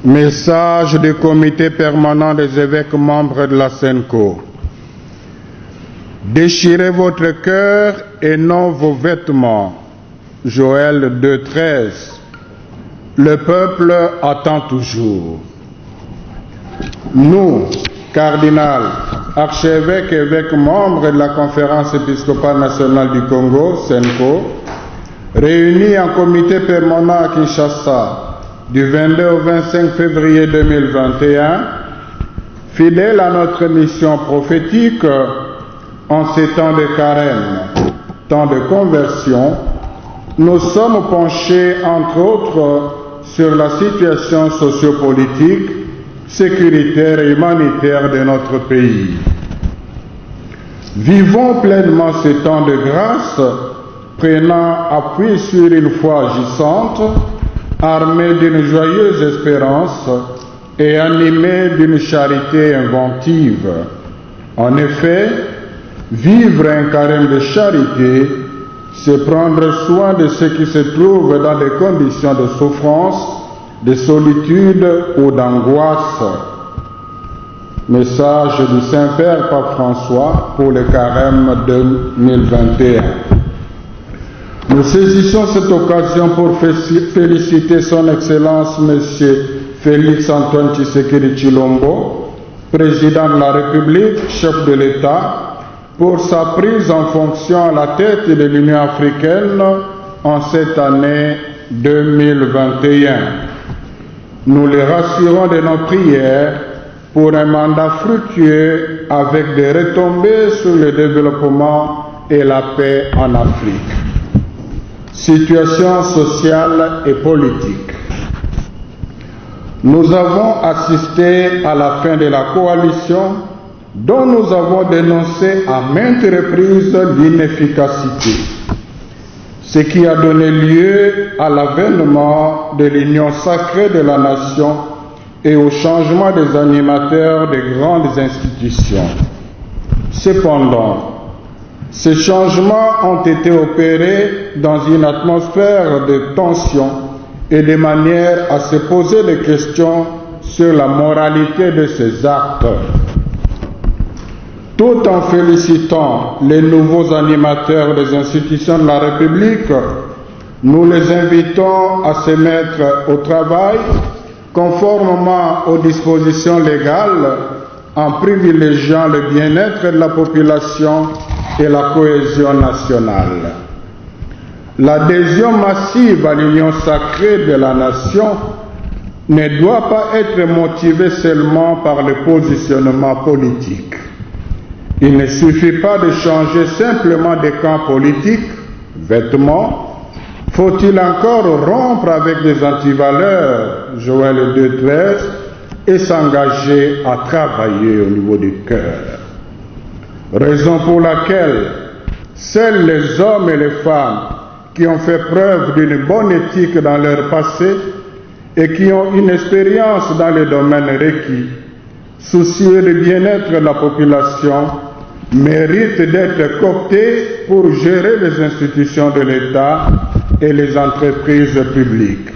Message du comité permanent des évêques membres de la SENCO. Déchirez votre cœur et non vos vêtements. Joël 2,13. Le peuple attend toujours. Nous, cardinal, archevêques et évêques membres de la Conférence épiscopale nationale du Congo, SENCO, réunis en comité permanent à Kinshasa, du 22 au 25 février 2021, fidèles à notre mission prophétique en ces temps de carême, temps de conversion, nous sommes penchés entre autres sur la situation sociopolitique, sécuritaire et humanitaire de notre pays. Vivons pleinement ces temps de grâce, prenant appui sur une foi agissante, armé d'une joyeuse espérance et animé d'une charité inventive. En effet, vivre un carême de charité, c'est prendre soin de ceux qui se trouvent dans des conditions de souffrance, de solitude ou d'angoisse. Message du Saint-Père Pape François pour le carême 2021. Nous saisissons cette occasion pour féliciter son Excellence M. Félix Antoine Tshisekedi Tshilombo, président de la République, chef de l'État, pour sa prise en fonction à la tête de l'Union africaine en cette année 2021. Nous les rassurons de nos prières pour un mandat fructueux avec des retombées sur le développement et la paix en Afrique. Situation sociale et politique. Nous avons assisté à la fin de la coalition dont nous avons dénoncé à maintes reprises l'inefficacité, ce qui a donné lieu à l'avènement de l'union sacrée de la nation et au changement des animateurs des grandes institutions. Cependant, ces changements ont été opérés dans une atmosphère de tension et de manière à se poser des questions sur la moralité de ces actes. Tout en félicitant les nouveaux animateurs des institutions de la République, nous les invitons à se mettre au travail conformément aux dispositions légales en privilégiant le bien-être de la population et la cohésion nationale. L'adhésion massive à l'union sacrée de la nation ne doit pas être motivée seulement par le positionnement politique. Il ne suffit pas de changer simplement des camps politiques, vêtements. Faut-il encore rompre avec des antivaleurs, Joël 2,13, et s'engager à travailler au niveau du cœur. Raison pour laquelle seuls les hommes et les femmes qui ont fait preuve d'une bonne éthique dans leur passé et qui ont une expérience dans les domaines requis, soucieux du bien-être de la population, méritent d'être cooptés pour gérer les institutions de l'État et les entreprises publiques.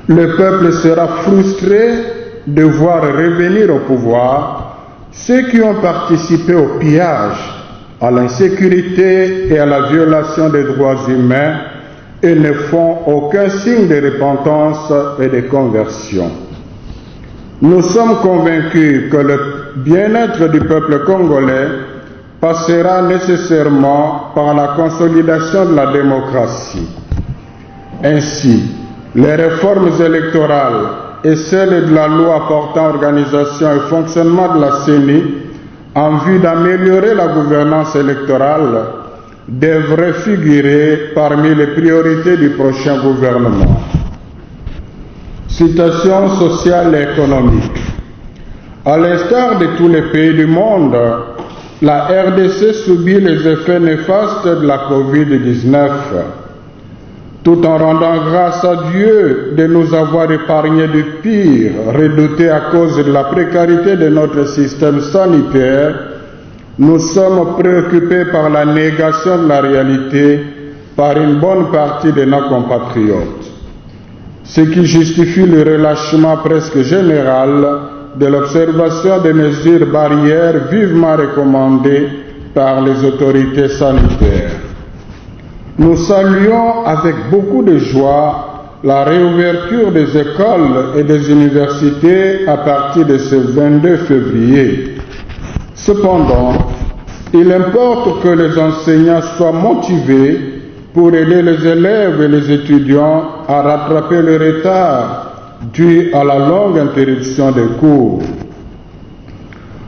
Le peuple sera frustré de voir revenir au pouvoir ceux qui ont participé au pillage, à l'insécurité et à la violation des droits humains et ne font aucun signe de repentance et de conversion. Nous sommes convaincus que le bien-être du peuple congolais passera nécessairement par la consolidation de la démocratie. Ainsi, les réformes électorales et celles de la loi portant organisation et fonctionnement de la CENI en vue d'améliorer la gouvernance électorale devraient figurer parmi les priorités du prochain gouvernement. Situation sociale et économique. À l'instar de tous les pays du monde, la RDC subit les effets néfastes de la COVID-19. Tout en rendant grâce à Dieu de nous avoir épargné du pire redouté à cause de la précarité de notre système sanitaire, nous sommes préoccupés par la négation de la réalité par une bonne partie de nos compatriotes. ce qui justifie le relâchement presque général de l'observation des mesures barrières vivement recommandées par les autorités sanitaires. Nous saluons avec beaucoup de joie la réouverture des écoles et des universités à partir de ce 22 février. Cependant, il importe que les enseignants soient motivés pour aider les élèves et les étudiants à rattraper le retard dû à la longue interruption des cours.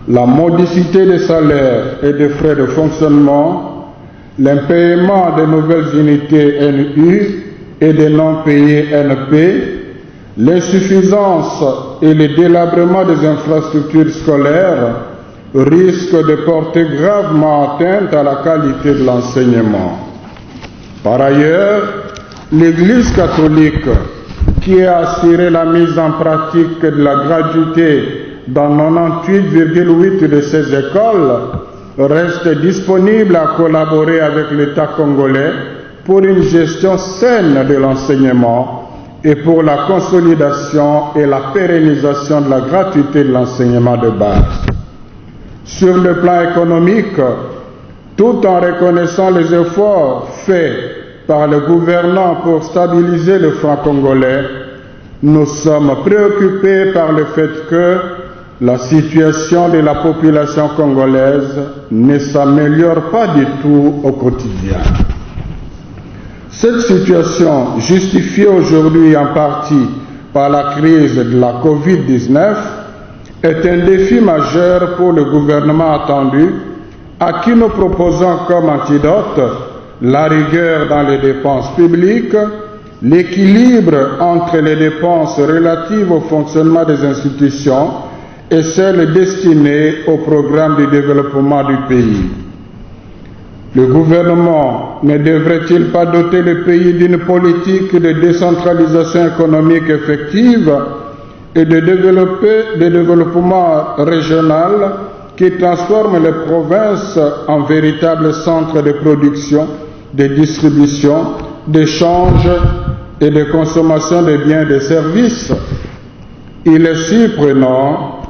La modicité des salaires et des frais de fonctionnement, l'impayement des nouvelles unités NU et des non-payés NP, l'insuffisance et le délabrement des infrastructures scolaires risquent de porter gravement atteinte à la qualité de l'enseignement. Par ailleurs, l'Église catholique, qui a assuré la mise en pratique de la gratuité dans 98,8% de ses écoles, reste disponible à collaborer avec l'État congolais pour une gestion saine de l'enseignement et pour la consolidation et la pérennisation de la gratuité de l'enseignement de base. Sur le plan économique, tout en reconnaissant les efforts faits par le gouvernement pour stabiliser le franc congolais, nous sommes préoccupés par le fait que la situation de la population congolaise ne s'améliore pas du tout au quotidien. Cette situation, justifiée aujourd'hui en partie par la crise de la Covid-19, est un défi majeur pour le gouvernement attendu, à qui nous proposons comme antidote la rigueur dans les dépenses publiques, l'équilibre entre les dépenses relatives au fonctionnement des institutions et celles destinées au programme de développement du pays. Le gouvernement ne devrait-il pas doter le pays d'une politique de décentralisation économique effective et de développement régional qui transforme les provinces en véritables centres de production, de distribution, d'échange et de consommation des biens et des services? Il est surprenant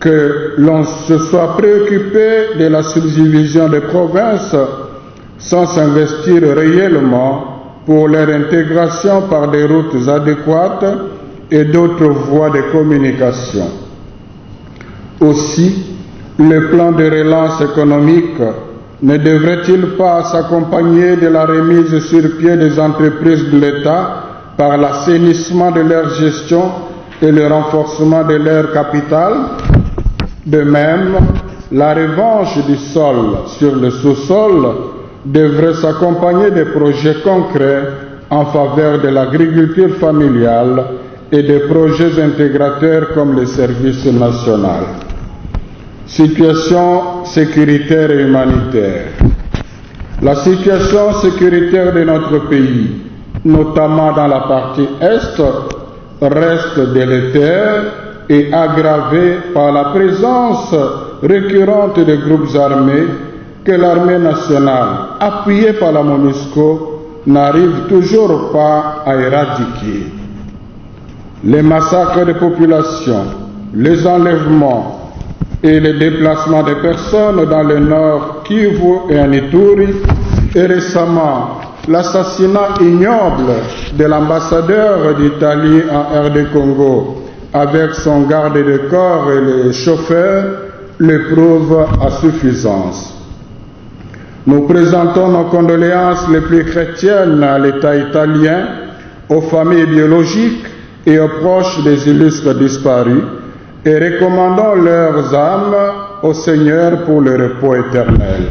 que l'on se soit préoccupé de la subdivision des provinces sans s'investir réellement pour leur intégration par des routes adéquates et d'autres voies de communication. Aussi, le plan de relance économique ne devrait-il pas s'accompagner de la remise sur pied des entreprises de l'État par l'assainissement de leur gestion et le renforcement de leur capital? De même, la revanche du sol sur le sous-sol devrait s'accompagner de projets concrets en faveur de l'agriculture familiale et de projets intégrateurs comme le service national. Situation sécuritaire et humanitaire. La situation sécuritaire de notre pays, notamment dans la partie Est, reste délétère et aggravée par la présence récurrente de groupes armés que l'armée nationale, appuyée par la MONUSCO, n'arrive toujours pas à éradiquer. Les massacres de populations, les enlèvements et les déplacements des personnes dans le nord Kivu et en Ituri, et récemment l'assassinat ignoble de l'ambassadeur d'Italie en RD Congo avec son garde de corps et le chauffeur le prouvent à suffisance. Nous présentons nos condoléances les plus chrétiennes à l'État italien, aux familles biologiques et aux proches des illustres disparus et recommandons leurs âmes au Seigneur pour le repos éternel.